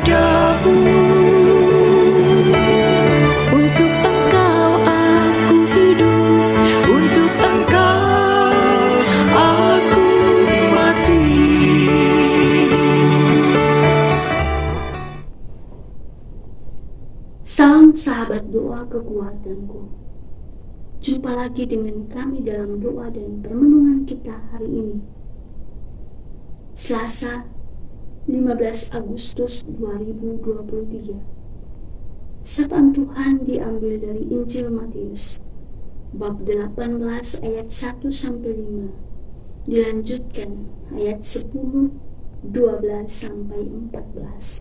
kepadamu. Untuk Engkau aku hidup, untuk Engkau aku mati. Salam sahabat doa kekuatanku. Jumpa lagi dengan kami dalam doa dan permenungan kita hari ini, Selasa 15 Agustus 2023. Sapaan Tuhan diambil dari Injil Matius bab 18 ayat 1-5, dilanjutkan ayat 10, 12 sampai 14.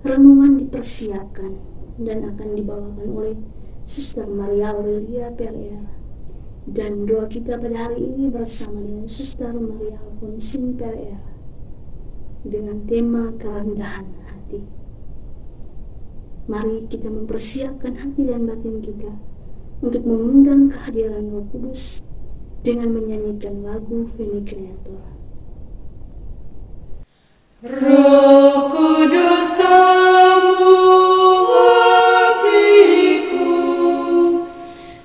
Renungan dipersiapkan dan akan dibawakan oleh Suster Maria Aurelia PLR, dan doa kita pada hari ini bersama dengan Suster Maria Alfonsin PLR dengan tema kerendahan hati. Mari kita mempersiapkan hati dan batin kita untuk mengundang kehadiran Roh Kudus dengan menyanyikan lagu Veni Creator. Roh Kudus tamu hatiku,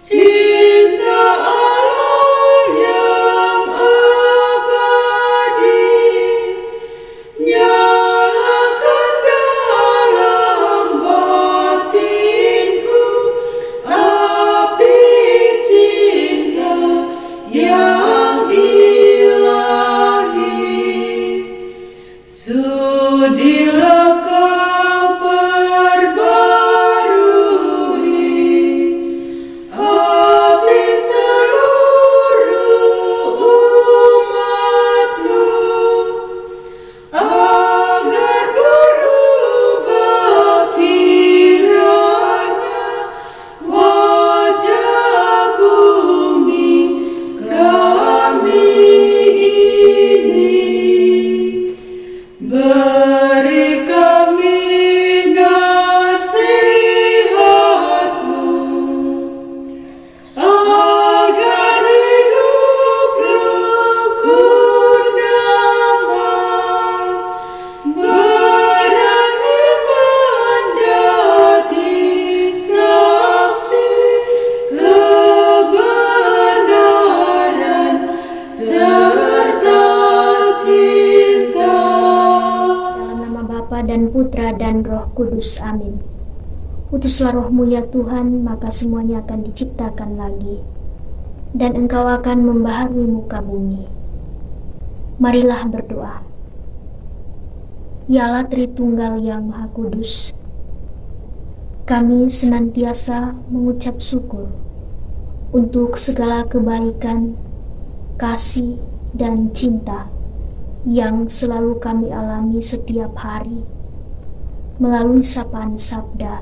cinta Allah yang abadi, nyalakan dalam batinku api cinta yang ilahi. Sudilah kau perbarui hati seluruh umatmu, agar berubah kiranya wajah bumi kami ini. Beri kami nasihat-Mu, agar hidup rukun damai, berani menjadi saksi kebenaran serta cinta. Bapa dan Putra dan Roh Kudus. Amin. Utuslah Roh-Mu ya Tuhan, maka semuanya akan diciptakan lagi, dan Engkau akan membaharui muka bumi. Marilah berdoa. Ya Allah Tritunggal yang Maha Kudus, kami senantiasa mengucap syukur untuk segala kebaikan, kasih, dan cinta yang selalu kami alami setiap hari melalui sapaan sabda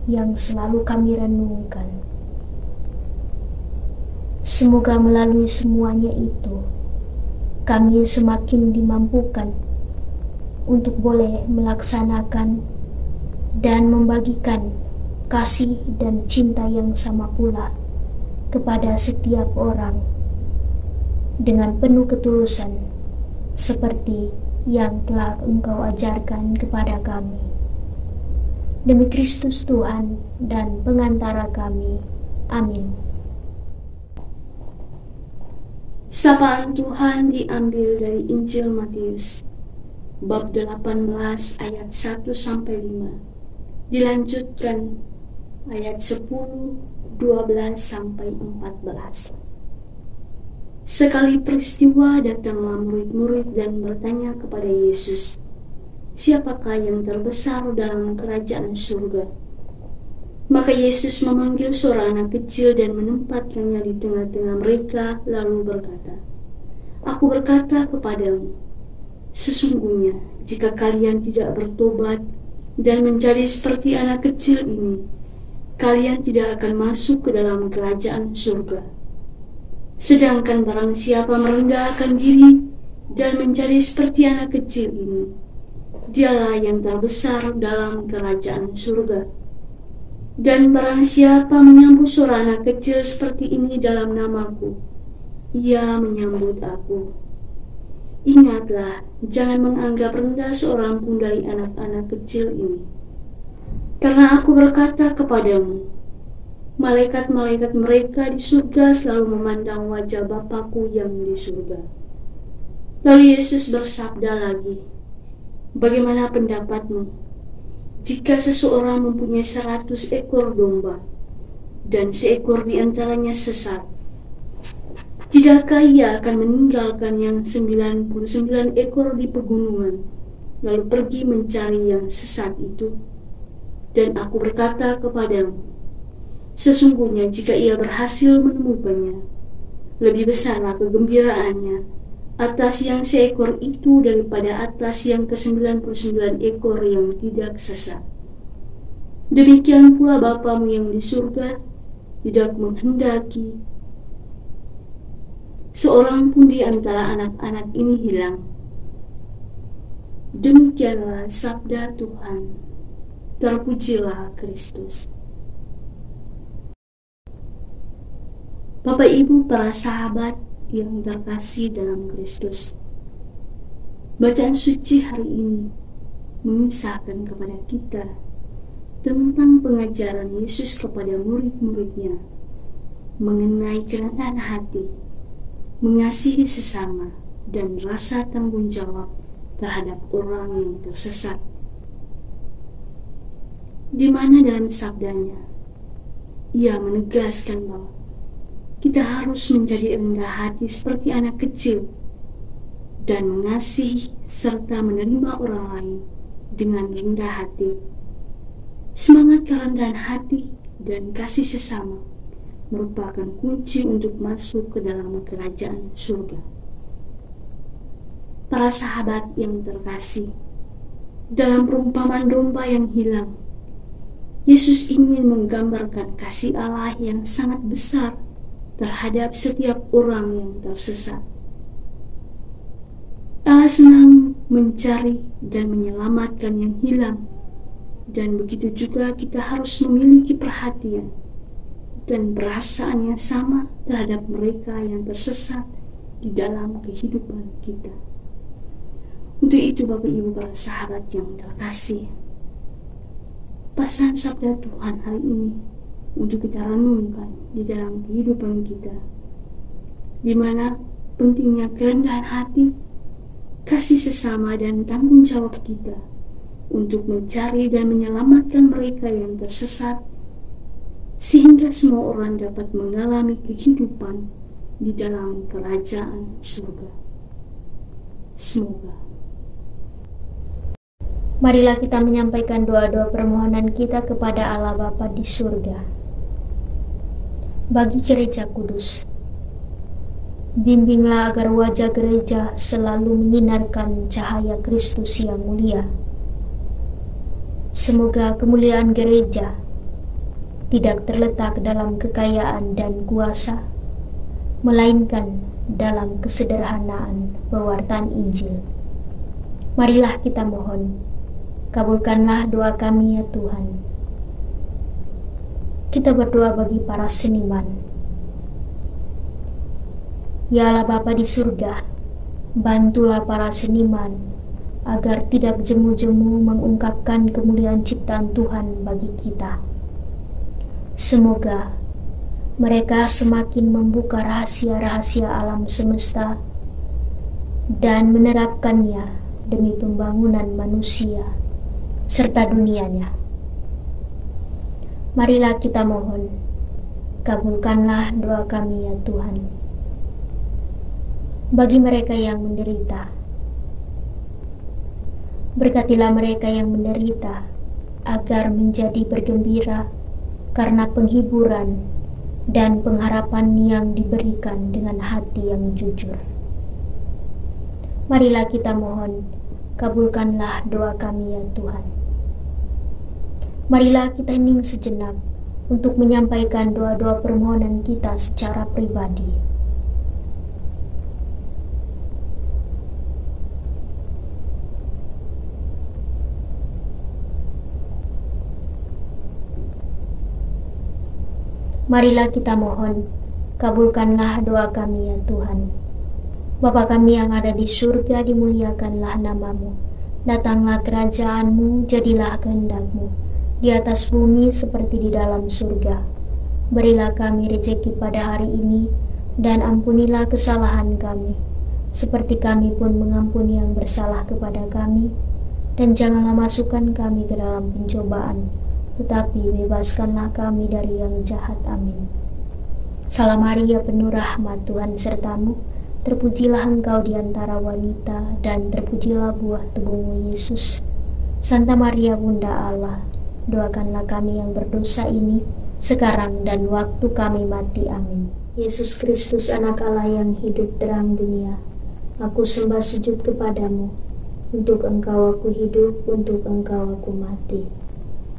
yang selalu kami renungkan. Semoga melalui semuanya itu kami semakin dimampukan untuk boleh melaksanakan dan membagikan kasih dan cinta yang sama pula kepada setiap orang dengan penuh ketulusan, seperti yang telah Engkau ajarkan kepada kami. Demi Kristus Tuhan dan pengantara kami. Amin. Sapaan Tuhan diambil dari Injil Matius bab 18 ayat 1-5, dilanjutkan ayat 10, 12 sampai 14. Sekali peristiwa datanglah murid-murid dan bertanya kepada Yesus, "Siapakah yang terbesar dalam kerajaan surga?" Maka Yesus memanggil seorang anak kecil dan menempatkannya di tengah-tengah mereka, lalu berkata, "Aku berkata kepadamu, sesungguhnya jika kalian tidak bertobat dan menjadi seperti anak kecil ini, kalian tidak akan masuk ke dalam kerajaan surga. Sedangkan barang siapa merendahkan diri dan menjadi seperti anak kecil ini, dialah yang terbesar dalam kerajaan surga. Dan barang siapa menyambut seorang anak kecil seperti ini dalam namaku, ia menyambut aku. Ingatlah, jangan menganggap rendah seorang pun dari anak-anak kecil ini. Karena aku berkata kepadamu, malaikat-malaikat mereka di surga selalu memandang wajah Bapakku yang di surga. Lalu Yesus bersabda lagi, bagaimana pendapatmu? Jika seseorang mempunyai 100 ekor domba, dan seekor di antaranya sesat, tidakkah ia akan meninggalkan yang 99 ekor di pegunungan, lalu pergi mencari yang sesat itu? Dan aku berkata kepadamu, sesungguhnya jika ia berhasil menemukannya, lebih besarlah kegembiraannya atas yang seekor itu daripada atas yang ke-99 ekor yang tidak sesat. Demikian pula Bapamu yang di surga tidak menghendaki seorang pun di antara anak-anak ini hilang. Demikianlah sabda Tuhan. Terpujilah Kristus. Bapak Ibu para sahabat yang terkasih dalam Kristus, bacaan suci hari ini mengisahkan kepada kita tentang pengajaran Yesus kepada murid-muridnya mengenai kerendahan hati, mengasihi sesama, dan rasa tanggung jawab terhadap orang yang tersesat. Di mana dalam sabdanya, ia menegaskan bahwa kita harus menjadi rendah hati seperti anak kecil dan mengasihi serta menerima orang lain dengan rendah hati. Semangat kerendahan hati dan kasih sesama merupakan kunci untuk masuk ke dalam kerajaan surga. Para sahabat yang terkasih, dalam perumpamaan domba yang hilang, Yesus ingin menggambarkan kasih Allah yang sangat besar terhadap setiap orang yang tersesat. Allah senang mencari dan menyelamatkan yang hilang, dan begitu juga kita harus memiliki perhatian dan perasaan yang sama terhadap mereka yang tersesat di dalam kehidupan kita. Untuk itu Bapak Ibu para sahabat yang terkasih, pesan sabda Tuhan hari ini untuk kita renungkan di dalam kehidupan kita, di mana pentingnya kerendahan hati, kasih sesama, dan tanggung jawab kita untuk mencari dan menyelamatkan mereka yang tersesat, sehingga semua orang dapat mengalami kehidupan di dalam kerajaan surga. Semoga. Marilah kita menyampaikan doa-doa permohonan kita kepada Allah Bapa di surga. Bagi gereja kudus, bimbinglah agar wajah gereja selalu menyinarkan cahaya Kristus yang mulia. Semoga kemuliaan gereja tidak terletak dalam kekayaan dan kuasa, melainkan dalam kesederhanaan pewartaan Injil. Marilah kita mohon, kabulkanlah doa kami ya Tuhan. Kita berdoa bagi para seniman. Ya Allah Bapa di surga, bantulah para seniman agar tidak jemu-jemu mengungkapkan kemuliaan ciptaan Tuhan bagi kita. Semoga mereka semakin membuka rahasia-rahasia alam semesta dan menerapkannya demi pembangunan manusia serta dunianya. Marilah kita mohon, kabulkanlah doa kami ya Tuhan. Bagi mereka yang menderita, berkatilah mereka yang menderita agar menjadi bergembira karena penghiburan dan pengharapan yang diberikan dengan hati yang jujur. Marilah kita mohon, kabulkanlah doa kami ya Tuhan. Marilah kita hening sejenak untuk menyampaikan doa-doa permohonan kita secara pribadi. Marilah kita mohon, kabulkanlah doa kami ya Tuhan. Bapa kami yang ada di surga, dimuliakanlah namamu. Datanglah kerajaanmu, jadilah kehendak-Mu, di atas bumi seperti di dalam surga. Berilah kami rezeki pada hari ini, dan ampunilah kesalahan kami, seperti kami pun mengampuni yang bersalah kepada kami. Dan janganlah masukkan kami ke dalam pencobaan, tetapi bebaskanlah kami dari yang jahat. Amin. Salam Maria, penuh rahmat, Tuhan sertamu. Terpujilah engkau di antara wanita, dan terpujilah buah tubuhmu, Yesus. Santa Maria, Bunda Allah, doakanlah kami yang berdosa ini, sekarang dan waktu kami mati. Amin. Yesus Kristus, anak Allah yang hidup terang dunia, aku sembah sujud kepadamu. Untuk engkau aku hidup, untuk engkau aku mati.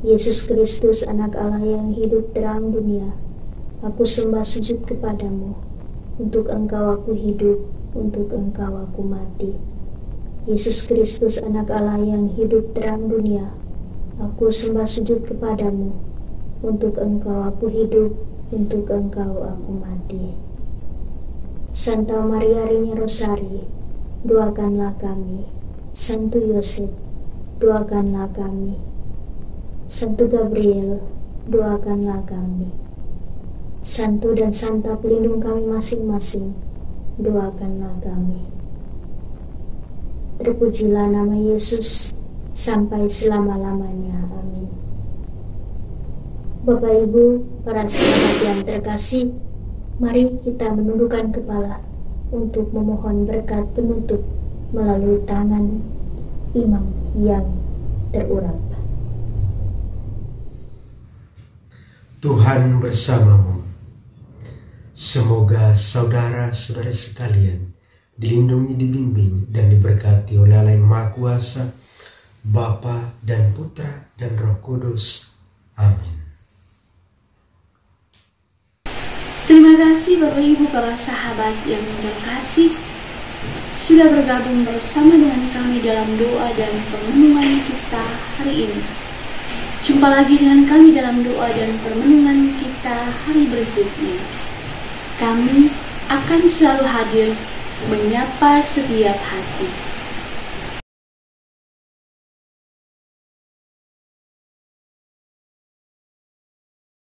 Yesus Kristus, anak Allah yang hidup terang dunia, aku sembah sujud kepadamu. Untuk engkau aku hidup, untuk engkau aku mati. Yesus Kristus, anak Allah yang hidup terang dunia, aku sembah sujud kepadamu. Untuk engkau aku hidup, untuk engkau aku mati. Santa Maria Reina Rosari, doakanlah kami. Santo Yosef, doakanlah kami. Santo Gabriel, doakanlah kami. Santo dan Santa pelindung kami masing-masing, doakanlah kami. Terpujilah nama Yesus sampai selama-lamanya. Amin. Bapak Ibu, para sahabat yang terkasih, mari kita menundukkan kepala untuk memohon berkat penutup melalui tangan imam yang terurap. Tuhan bersamamu. Semoga saudara-saudara sekalian dilindungi, dibimbing, dan diberkati oleh Allah yang Maha Kuasa, Bapa dan Putra dan Roh Kudus. Amin. Terima kasih Bapak Ibu, para sahabat yang terkasih, sudah bergabung bersama dengan kami dalam doa dan permenungan kita hari ini. Jumpa lagi dengan kami dalam doa dan permenungan kita hari berikutnya. Kami akan selalu hadir menyapa setiap hati.